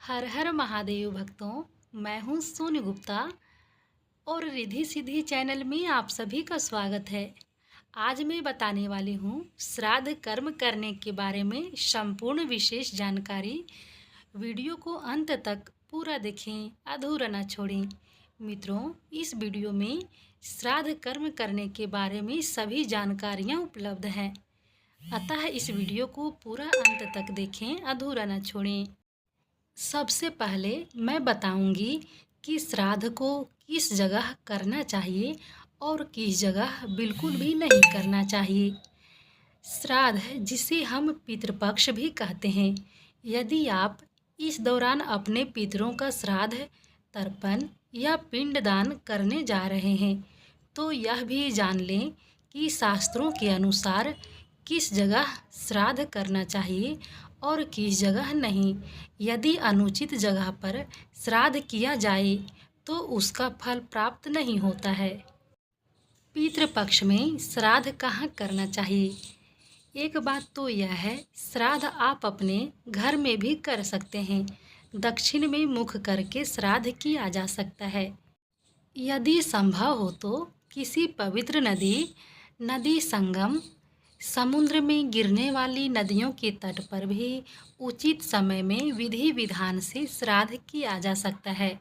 हर हर महादेव भक्तों। मैं हूँ सोनी गुप्ता और रिद्धि सिद्धि चैनल में आप सभी का स्वागत है। आज मैं बताने वाली हूँ श्राद्ध कर्म करने के बारे में संपूर्ण विशेष जानकारी। वीडियो को अंत तक पूरा देखें, अधूरा न छोड़ें। मित्रों, इस वीडियो में श्राद्ध कर्म करने के बारे में सभी जानकारियाँ उपलब्ध हैं, अतः इस वीडियो को पूरा अंत तक देखें, अधूरा न छोड़ें। सबसे पहले मैं बताऊंगी कि श्राद्ध को किस जगह करना चाहिए और किस जगह बिल्कुल भी नहीं करना चाहिए। श्राद्ध, जिसे हम पितृपक्ष भी कहते हैं, यदि आप इस दौरान अपने पितरों का श्राद्ध, तर्पण या पिंडदान करने जा रहे हैं तो यह भी जान लें कि शास्त्रों के अनुसार किस जगह श्राद्ध करना चाहिए और किस जगह नहीं। यदि अनुचित जगह पर श्राद्ध किया जाए तो उसका फल प्राप्त नहीं होता है। पितृपक्ष में श्राद्ध कहाँ करना चाहिए? एक बात तो यह है, श्राद्ध आप अपने घर में भी कर सकते हैं। दक्षिण में मुख करके श्राद्ध किया जा सकता है। यदि संभव हो तो किसी पवित्र नदी संगम, समुद्र में गिरने वाली नदियों के तट पर भी उचित समय में विधि विधान से श्राद्ध किया जा सकता है।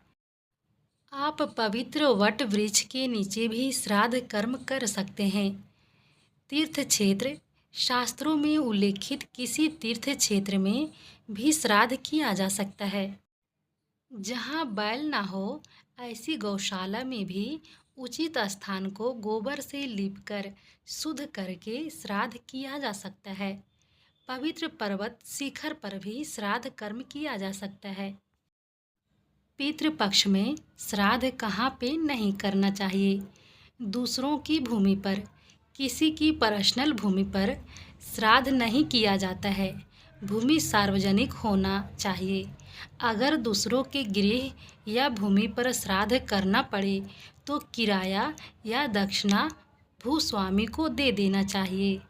आप पवित्र वट वृक्ष के नीचे भी श्राद्ध कर्म कर सकते हैं। तीर्थ क्षेत्र, शास्त्रों में उल्लेखित किसी तीर्थ क्षेत्र में भी श्राद्ध किया जा सकता है। जहाँ बैल ना हो, ऐसी गौशाला में भी उचित स्थान को गोबर से लीपकर शुद्ध करके श्राद्ध किया जा सकता है। पवित्र पर्वत शिखर पर भी श्राद्ध कर्म किया जा सकता है। पितृपक्ष में श्राद्ध कहाँ पे नहीं करना चाहिए? दूसरों की भूमि पर, किसी की पर्सनल भूमि पर श्राद्ध नहीं किया जाता है। भूमि सार्वजनिक होना चाहिए। अगर दूसरों के गृह या भूमि पर श्राद्ध करना पड़े तो किराया या दक्षिणा भूस्वामी को दे देना चाहिए।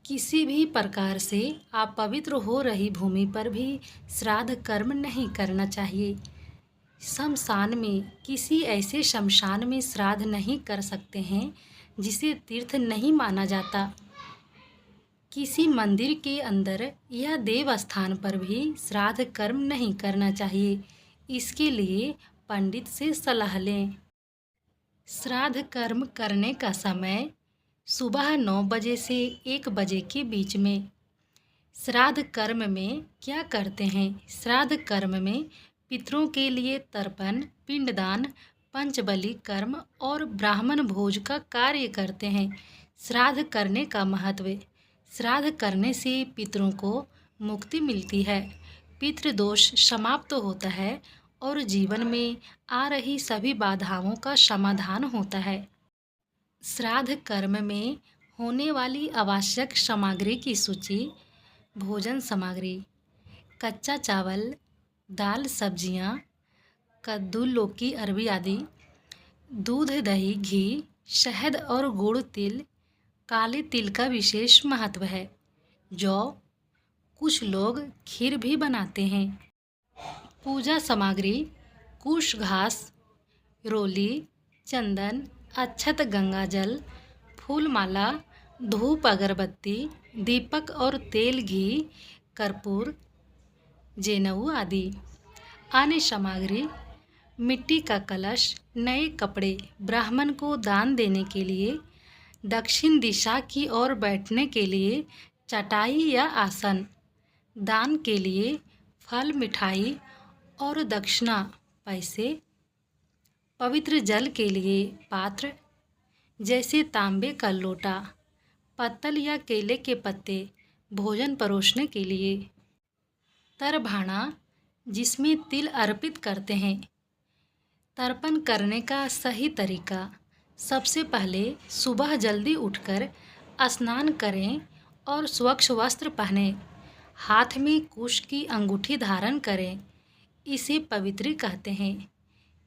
किसी भी प्रकार से अपवित्र हो रही भूमि पर भी श्राद्ध कर्म नहीं करना चाहिए। शमशान में, किसी ऐसे शमशान में श्राद्ध नहीं कर सकते हैं जिसे तीर्थ नहीं माना जाता। किसी मंदिर के अंदर या देव स्थान पर भी श्राद्ध कर्म नहीं करना चाहिए। इसके लिए पंडित से सलाह लें। श्राद्ध कर्म करने का समय सुबह 9 बजे से 1 बजे के बीच में। श्राद्ध कर्म में क्या करते हैं? श्राद्ध कर्म में पितरों के लिए तर्पण, पिंडदान, पंचबलि कर्म और ब्राह्मण भोज का कार्य करते हैं। श्राद्ध करने का महत्व। श्राद्ध करने से पितरों को मुक्ति मिलती है, पितृदोष समाप्त होता है और जीवन में आ रही सभी बाधाओं का समाधान होता है। श्राद्ध कर्म में होने वाली आवश्यक सामग्री की सूची। भोजन सामग्री: कच्चा चावल, दाल, सब्जियां, कद्दू, लौकी, अरबी आदि। दूध, दही, घी, शहद और गुड़, तिल। काले तिल का विशेष महत्व है। जौ, कुछ लोग खीर भी बनाते हैं। पूजा सामग्री: कुश घास, रोली, चंदन, अक्षत, गंगाजल, फूलमाला, धूप, अगरबत्ती, दीपक और तेल, घी, कर्पूर, जनेऊ आदि। अन्य सामग्री: मिट्टी का कलश, नए कपड़े, ब्राह्मण को दान देने के लिए, दक्षिण दिशा की ओर बैठने के लिए चटाई या आसन, दान के लिए फल, मिठाई और दक्षिणा पैसे, पवित्र जल के लिए पात्र जैसे तांबे का लोटा, पत्तल या केले के पत्ते भोजन परोसने के लिए, तरभाना जिसमें तिल अर्पित करते हैं। तर्पण करने का सही तरीका: सबसे पहले सुबह जल्दी उठकर स्नान करें और स्वच्छ वस्त्र पहनें। हाथ में कुश की अंगूठी धारण करें, इसे पवित्र कहते हैं।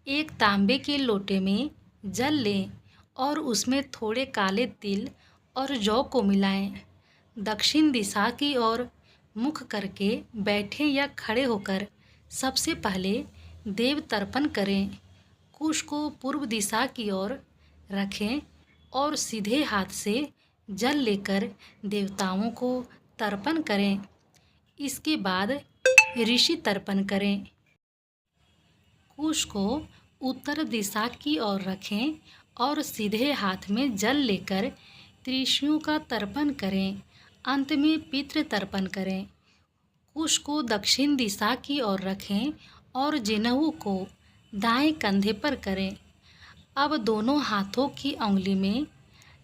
एक तांबे के लोटे में जल लें और उसमें थोड़े काले तिल और जौ को मिलाएं। दक्षिण दिशा की ओर मुख करके बैठें या खड़े होकर सबसे पहले देव तर्पण करें। कुश को पूर्व दिशा की ओर रखें और सीधे हाथ से जल लेकर देवताओं को तर्पण करें। इसके बाद ऋषि तर्पण करें। कुश को उत्तर दिशा की ओर रखें और सीधे हाथ में जल लेकर ऋषियों का तर्पण करें। अंत में पितृ तर्पण करें। कुश को दक्षिण दिशा की ओर रखें और जनेऊ को दाएं कंधे पर करें। अब दोनों हाथों की उंगली में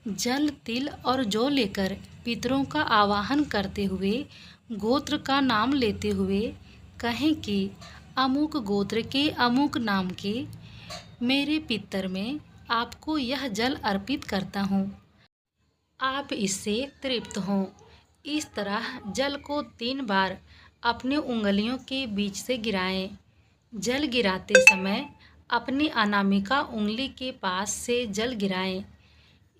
जल, तिल और जौ लेकर पितरों का आवाहन करते हुए गोत्र का नाम लेते हुए कहें कि अमुक गोत्र के अमुक नाम के मेरे पितर में आपको यह जल अर्पित करता हूँ। आप इससे तृप्त हों। इस तरह जल को 3 बार अपने उंगलियों के बीच से गिराएं। जल गिराते समय अपनी अनामिका उंगली के पास से जल गिराएं।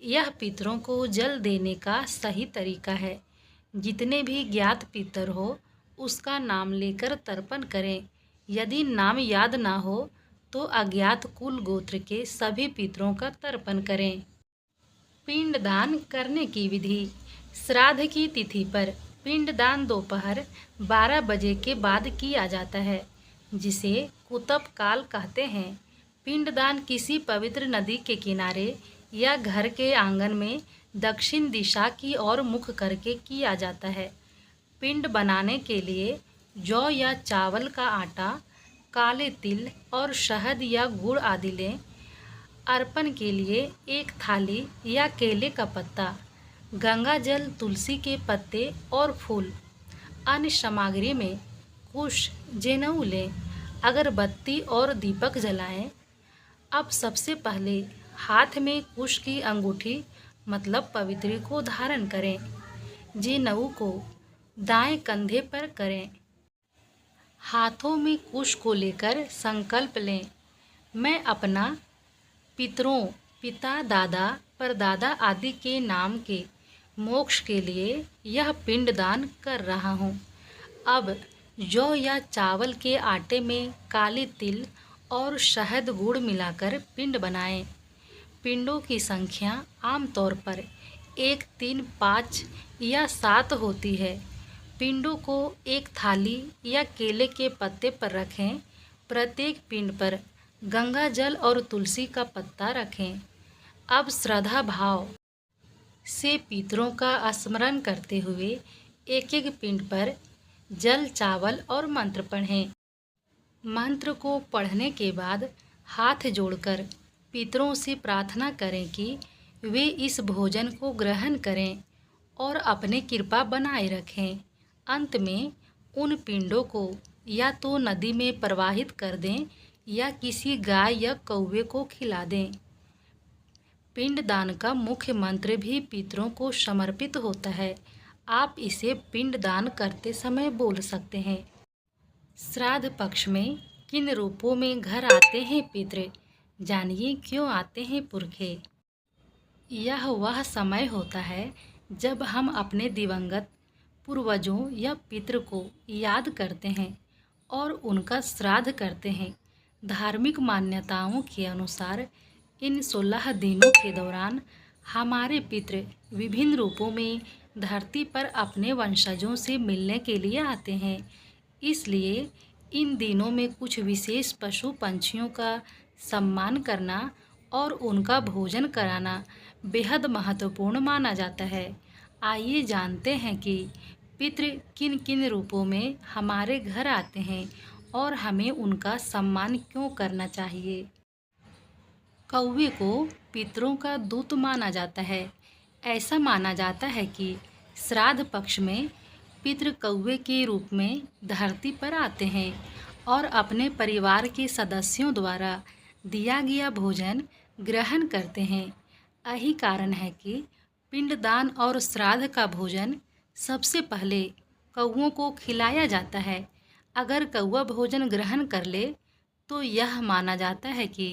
यह पितरों को जल देने का सही तरीका है। जितने भी ज्ञात पितर हो उसका नाम लेकर तर्पण करें। यदि नाम याद ना हो तो अज्ञात कुल गोत्र के सभी पितरों का तर्पण करें। पिंडदान करने की विधि। श्राद्ध की तिथि पर पिंडदान दोपहर 12 बजे के बाद किया जाता है, जिसे कुतप काल कहते हैं। पिंडदान किसी पवित्र नदी के किनारे या घर के आंगन में दक्षिण दिशा की ओर मुख करके किया जाता है। पिंड बनाने के लिए जौ या चावल का आटा, काले तिल और शहद या गुड़ आदि लें। अर्पण के लिए एक थाली या केले का पत्ता, गंगा जल, तुलसी के पत्ते और फूल। अन्य सामग्री में कुश, जनेऊ लें, अगरबत्ती और दीपक जलाएं। अब सबसे पहले हाथ में कुश की अंगूठी मतलब पवित्री को धारण करें। जनेऊ को दाएं कंधे पर करें। हाथों में कुश को लेकर संकल्प लें, मैं अपना पितरों, पिता, दादा, परदादा आदि के नाम के मोक्ष के लिए यह पिंडदान कर रहा हूँ। अब जौ या चावल के आटे में काले तिल और शहद, गुड़ मिलाकर पिंड बनाएं। पिंडों की संख्या आमतौर पर 1, 3, 5 या 7 होती है। पिंडों को एक थाली या केले के पत्ते पर रखें। प्रत्येक पिंड पर गंगा जल और तुलसी का पत्ता रखें। अब श्रद्धा भाव से पितरों का स्मरण करते हुए एक एक पिंड पर जल, चावल और मंत्र पढ़ें। मंत्र को पढ़ने के बाद हाथ जोड़कर पितरों से प्रार्थना करें कि वे इस भोजन को ग्रहण करें और अपने कृपा बनाए रखें। अंत में उन पिंडों को या तो नदी में प्रवाहित कर दें या किसी गाय या कौवे को खिला दें। पिंडदान का मुख्य मंत्र भी पितरों को समर्पित होता है। आप इसे पिंडदान करते समय बोल सकते हैं। श्राद्ध पक्ष में किन रूपों में घर आते हैं पितृ, जानिए क्यों आते हैं पुरखे। यह वह समय होता है जब हम अपने दिवंगत पूर्वजों या पितृ को याद करते हैं और उनका श्राद्ध करते हैं। धार्मिक मान्यताओं के अनुसार इन 16 दिनों के दौरान हमारे पितृ विभिन्न रूपों में धरती पर अपने वंशजों से मिलने के लिए आते हैं। इसलिए इन दिनों में कुछ विशेष पशु पंछियों का सम्मान करना और उनका भोजन कराना बेहद महत्वपूर्ण माना जाता है। आइए जानते हैं कि पितृ किन किन रूपों में हमारे घर आते हैं और हमें उनका सम्मान क्यों करना चाहिए। कौवे को पितरों का दूत माना जाता है। ऐसा माना जाता है कि श्राद्ध पक्ष में पितृ कौवे के रूप में धरती पर आते हैं और अपने परिवार के सदस्यों द्वारा दिया गया भोजन ग्रहण करते हैं। यही कारण है कि पिंडदान और श्राद्ध का भोजन सबसे पहले कौवों को खिलाया जाता है। अगर कौवा भोजन ग्रहण कर ले तो यह माना जाता है कि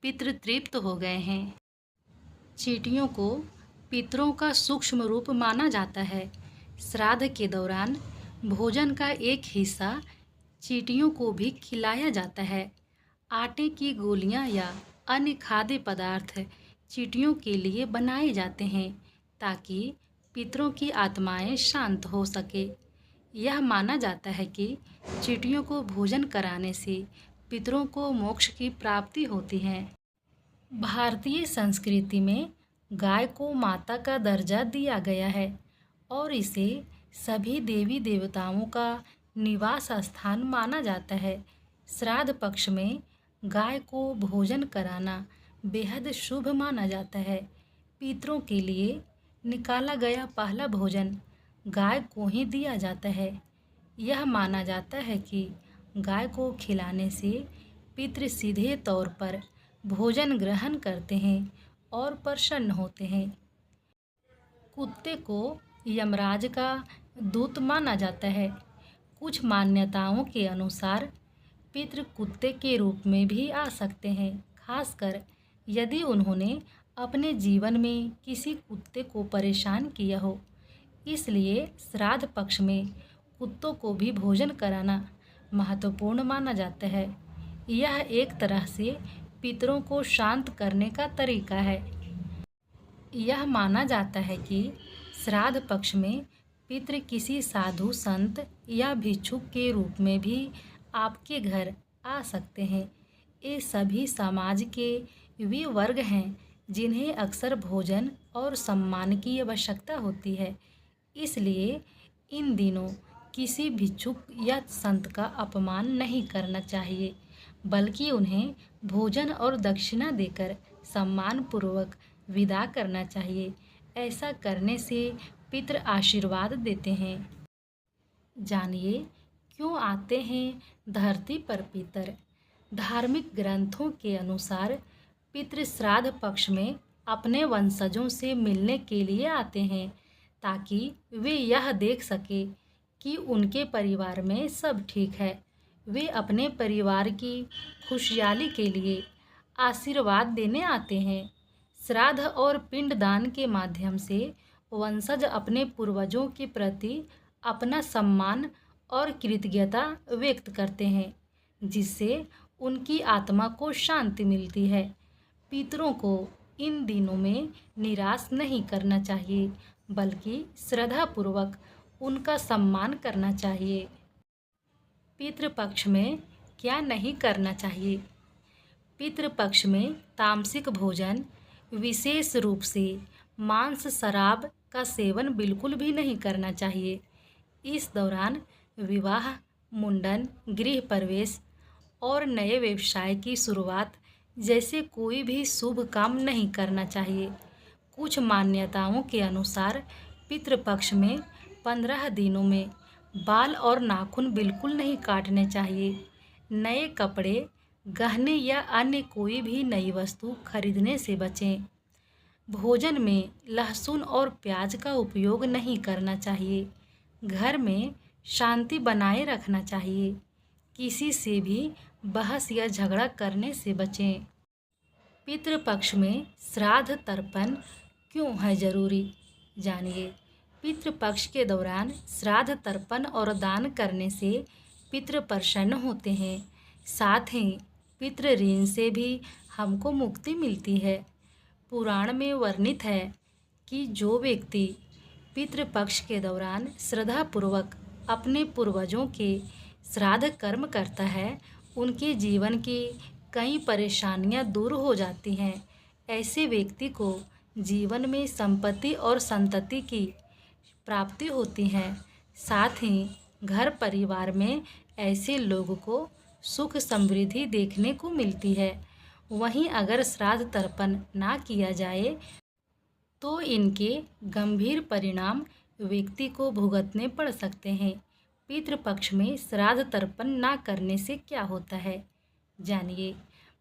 पितृ तृप्त हो गए हैं। चींटियों को पितरों का सूक्ष्म रूप माना जाता है। श्राद्ध के दौरान भोजन का एक हिस्सा चींटियों को भी खिलाया जाता है। आटे की गोलियां या अन्य खाद्य पदार्थ चींटियों के लिए बनाए जाते हैं ताकि पितरों की आत्माएं शांत हो सके। यह माना जाता है कि चींटियों को भोजन कराने से पितरों को मोक्ष की प्राप्ति होती है। भारतीय संस्कृति में गाय को माता का दर्जा दिया गया है और इसे सभी देवी देवताओं का निवास स्थान माना जाता है। श्राद्ध पक्ष में गाय को भोजन कराना बेहद शुभ माना जाता है। पितरों के लिए निकाला गया पहला भोजन गाय को ही दिया जाता है। यह माना जाता है कि गाय को खिलाने से पितृ सीधे तौर पर भोजन ग्रहण करते हैं और प्रसन्न होते हैं। कुत्ते को यमराज का दूत माना जाता है। कुछ मान्यताओं के अनुसार पितृ कुत्ते के रूप में भी आ सकते हैं, खासकर यदि उन्होंने अपने जीवन में किसी कुत्ते को परेशान किया हो। इसलिए श्राद्ध पक्ष में कुत्तों को भी भोजन कराना महत्वपूर्ण माना जाता है। यह एक तरह से पितरों को शांत करने का तरीका है। यह माना जाता है कि श्राद्ध पक्ष में पितृ किसी साधु संत या भिक्षुक के रूप में भी आपके घर आ सकते हैं। ये सभी समाज के वे वर्ग हैं जिन्हें अक्सर भोजन और सम्मान की आवश्यकता होती है। इसलिए इन दिनों किसी भिक्षुक या संत का अपमान नहीं करना चाहिए, बल्कि उन्हें भोजन और दक्षिणा देकर सम्मानपूर्वक विदा करना चाहिए। ऐसा करने से पितृ आशीर्वाद देते हैं। जानिए क्यों आते हैं धरती पर पितर। धार्मिक ग्रंथों के अनुसार पितृ श्राद्ध पक्ष में अपने वंशजों से मिलने के लिए आते हैं ताकि वे यह देख सके कि उनके परिवार में सब ठीक है। वे अपने परिवार की खुशहाली के लिए आशीर्वाद देने आते हैं। श्राद्ध और पिंडदान के माध्यम से वंशज अपने पूर्वजों के प्रति अपना सम्मान और कृतज्ञता व्यक्त करते हैं, जिससे उनकी आत्मा को शांति मिलती है। पितरों को इन दिनों में निराश नहीं करना चाहिए, बल्कि श्रद्धापूर्वक उनका सम्मान करना चाहिए। पितृपक्ष में क्या नहीं करना चाहिए। पितृपक्ष में तामसिक भोजन, विशेष रूप से मांस शराब का सेवन बिल्कुल भी नहीं करना चाहिए। इस दौरान विवाह, मुंडन, गृह प्रवेश और नए व्यवसाय की शुरुआत जैसे कोई भी शुभ काम नहीं करना चाहिए। कुछ मान्यताओं के अनुसार पितृपक्ष में 15 दिनों में बाल और नाखून बिल्कुल नहीं काटने चाहिए। नए कपड़े, गहने या अन्य कोई भी नई वस्तु खरीदने से बचें। भोजन में लहसुन और प्याज का उपयोग नहीं करना चाहिए। घर में शांति बनाए रखना चाहिए। किसी से भी बहस या झगड़ा करने से बचें। पितृपक्ष में श्राद्ध तर्पण क्यों है जरूरी, जानिए। पितृपक्ष के दौरान श्राद्ध तर्पण और दान करने से पितृ प्रसन्न होते हैं। साथ ही पितृ ऋण से भी हमको मुक्ति मिलती है। पुराण में वर्णित है कि जो व्यक्ति पितृपक्ष के दौरान श्रद्धापूर्वक अपने पूर्वजों के श्राद्ध कर्म करता है, उनके जीवन की कई परेशानियां दूर हो जाती हैं। ऐसे व्यक्ति को जीवन में संपत्ति और संतति की प्राप्ति होती है। साथ ही घर परिवार में ऐसे लोगों को सुख समृद्धि देखने को मिलती है। वहीं अगर श्राद्ध तर्पण ना किया जाए तो इनके गंभीर परिणाम व्यक्ति को भुगतने पड़ सकते हैं। पितृपक्ष में श्राद्ध तर्पण ना करने से क्या होता है, जानिए।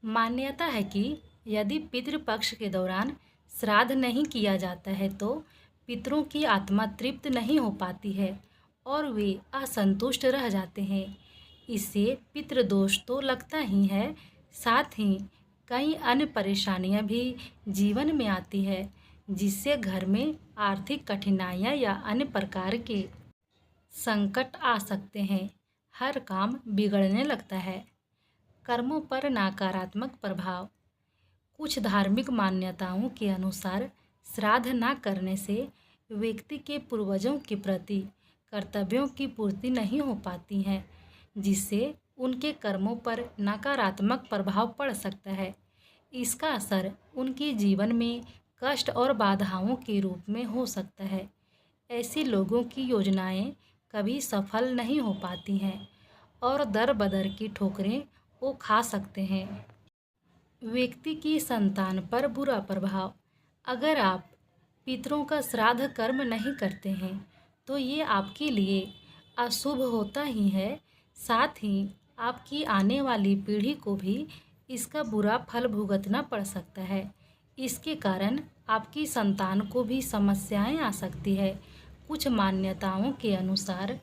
मान्यता है कि यदि पितृपक्ष के दौरान श्राद्ध नहीं किया जाता है तो पितरों की आत्मा तृप्त नहीं हो पाती है और वे असंतुष्ट रह जाते हैं। इससे पितृदोष तो लगता ही है, साथ ही कई अन्य परेशानियां भी जीवन में आती है, जिससे घर में आर्थिक कठिनाइयां या अन्य प्रकार के संकट आ सकते हैं। हर काम बिगड़ने लगता है। कर्मों पर नकारात्मक प्रभाव। कुछ धार्मिक मान्यताओं के अनुसार श्राद्ध न करने से व्यक्ति के पूर्वजों के प्रति कर्तव्यों की पूर्ति नहीं हो पाती है, जिससे उनके कर्मों पर नकारात्मक प्रभाव पड़ सकता है। इसका असर उनके जीवन में कष्ट और बाधाओं के रूप में हो सकता है। ऐसे लोगों की योजनाएं कभी सफल नहीं हो पाती हैं और दर बदर की ठोकरें वो खा सकते हैं। व्यक्ति की संतान पर बुरा प्रभाव। अगर आप पितरों का श्राद्ध कर्म नहीं करते हैं तो ये आपके लिए अशुभ होता ही है, साथ ही आपकी आने वाली पीढ़ी को भी इसका बुरा फल भुगतना पड़ सकता है। इसके कारण आपकी संतान को भी समस्याएं आ सकती है। कुछ मान्यताओं के अनुसार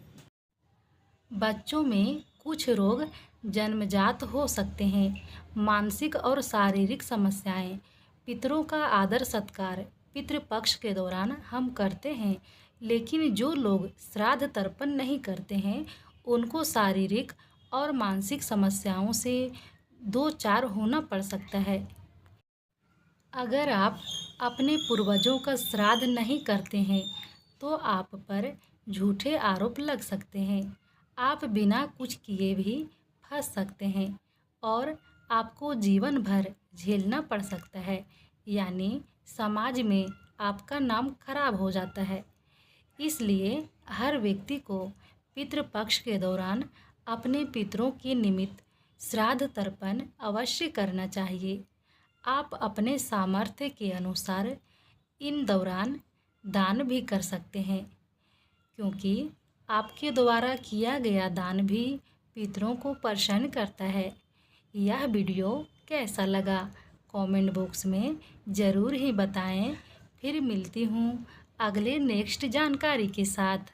बच्चों में कुछ रोग जन्मजात हो सकते हैं। मानसिक और शारीरिक समस्याएं। पितरों का आदर सत्कार पितृपक्ष के दौरान हम करते हैं, लेकिन जो लोग श्राद्ध तर्पण नहीं करते हैं उनको शारीरिक और मानसिक समस्याओं से दो चार होना पड़ सकता है। अगर आप अपने पूर्वजों का श्राद्ध नहीं करते हैं तो आप पर झूठे आरोप लग सकते हैं। आप बिना कुछ किए भी फंस सकते हैं और आपको जीवन भर झेलना पड़ सकता है, यानी समाज में आपका नाम खराब हो जाता है। इसलिए हर व्यक्ति को पितृपक्ष के दौरान अपने पितरों के निमित्त श्राद्ध तर्पण अवश्य करना चाहिए। आप अपने सामर्थ्य के अनुसार इन दौरान दान भी कर सकते हैं, क्योंकि आपके द्वारा किया गया दान भी पितरों को प्रसन्न करता है। यह वीडियो कैसा लगा कमेंट बॉक्स में ज़रूर ही बताएं। फिर मिलती हूँ अगले नेक्स्ट जानकारी के साथ।